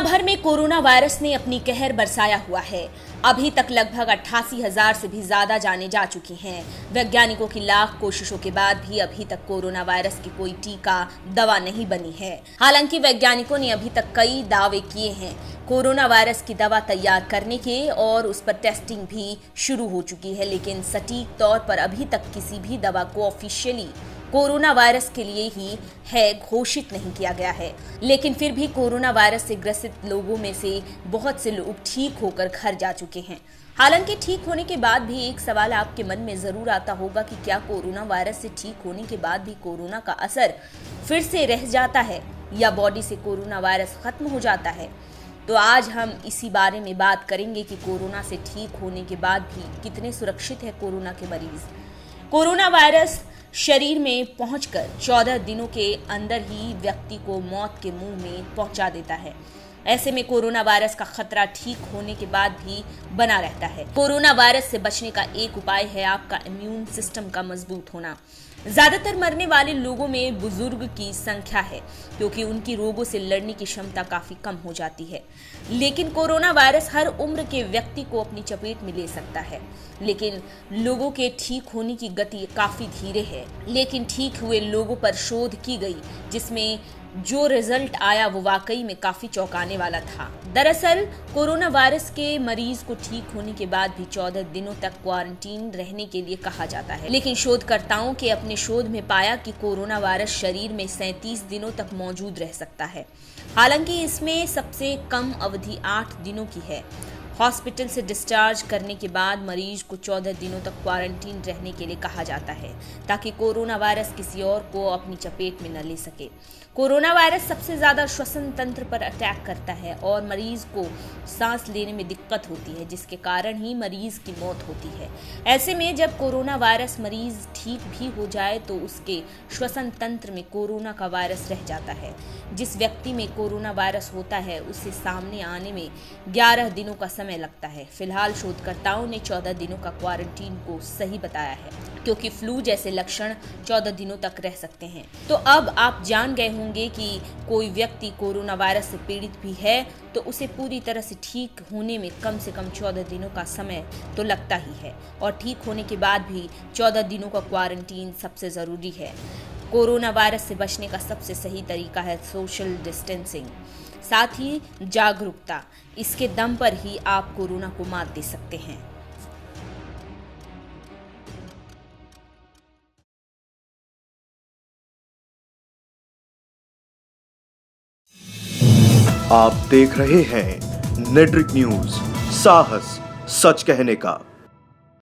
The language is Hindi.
दुनिया भर में कोरोना वायरस ने अपनी कहर बरसाया हुआ है। अभी तक लगभग 88,000 से भी ज्यादा जानें जा चुकी हैं। वैज्ञानिकों की लाख कोशिशों के बाद भी अभी तक कोरोना वायरस की कोई टीका दवा नहीं बनी है। हालांकि वैज्ञानिकों ने अभी तक कई दावे किए हैं कोरोना वायरस की दवा तैयार करने के और उस पर टेस्टिंग भी शुरू हो चुकी है, लेकिन सटीक तौर पर अभी तक किसी भी दवा को ऑफिशियली कोरोना वायरस के लिए ही है घोषित नहीं किया गया है। लेकिन फिर भी कोरोना वायरस से ग्रसित लोगों में से बहुत से लोग ठीक होकर घर जा चुके हैं। हालांकि ठीक होने के बाद भी एक सवाल आपके मन में जरूर आता होगा कि क्या कोरोना वायरस से ठीक होने के बाद भी कोरोना का असर फिर से रह जाता है या बॉडी से कोरोना वायरस खत्म हो जाता है। तो आज हम इसी बारे में बात करेंगे कि कोरोना से ठीक होने के बाद भी कितने सुरक्षित है कोरोना के मरीज। कोरोना वायरस शरीर में पहुंचकर 14 दिनों के अंदर ही व्यक्ति को मौत के मुंह में पहुंचा देता है। ऐसे में कोरोना वायरस का खतरा ठीक होने के बाद भी बना रहता है। कोरोना वायरस से बचने का एक उपाय है आपका इम्यून सिस्टम का मजबूत होना। ज्यादातर मरने वाले लोगों में बुजुर्ग की संख्या है, क्योंकि उनकी रोगों से लड़ने की क्षमता काफी कम हो जाती है। लेकिन कोरोना वायरस हर उम्र के व्यक्ति को अपनी चपेट में ले सकता है। लेकिन लोगों के ठीक होने की गति काफी धीरे है। लेकिन ठीक हुए लोगों पर शोध की गई, जिसमें जो रिजल्ट आया वो वाकई में काफी चौंकाने वाला था। दरअसल कोरोना वायरस के मरीज को ठीक होने के बाद भी 14 दिनों तक क्वारंटीन रहने के लिए कहा जाता है। लेकिन शोधकर्ताओं के अपने शोध में पाया कि कोरोना वायरस शरीर में 37 दिनों तक मौजूद रह सकता है। हालांकि इसमें सबसे कम अवधि 8 दिनों की है। हॉस्पिटल से डिस्चार्ज करने के बाद मरीज को 14 दिनों तक क्वारंटीन रहने के लिए कहा जाता है, ताकि कोरोना वायरस किसी और को अपनी चपेट में न ले सके। कोरोना वायरस सबसे ज्यादा श्वसन तंत्र पर अटैक करता है और मरीज को सांस लेने में दिक्कत होती है, जिसके कारण ही मरीज की मौत होती है। ऐसे में जब कोरोना वायरस मरीज ठीक भी हो जाए तो उसके श्वसन तंत्र में कोरोना का वायरस रह जाता है। जिस व्यक्ति में कोरोना वायरस होता है उसे सामने आने में 11 दिनों का समय लगता है। फिलहाल शोधकर्ताओं ने 14 दिनों का क्वारंटीन को सही बताया है, क्योंकि फ्लू जैसे लक्षण 14 दिनों तक रह सकते हैं। तो अब आप जान गए होंगे कि कोई व्यक्ति कोरोना वायरस से पीड़ित भी है तो उसे पूरी तरह से ठीक होने में कम से कम 14 दिनों का समय तो लगता ही है, और ठीक होने के बाद भी 14 दिनों का क्वारंटीन सबसे ज़रूरी है। कोरोना वायरस से बचने का सबसे सही तरीका है सोशल डिस्टेंसिंग, साथ ही जागरूकता। इसके दम पर ही आप कोरोना को मात दे सकते हैं। आप देख रहे हैं नेट्रिक न्यूज, साहस सच कहने का।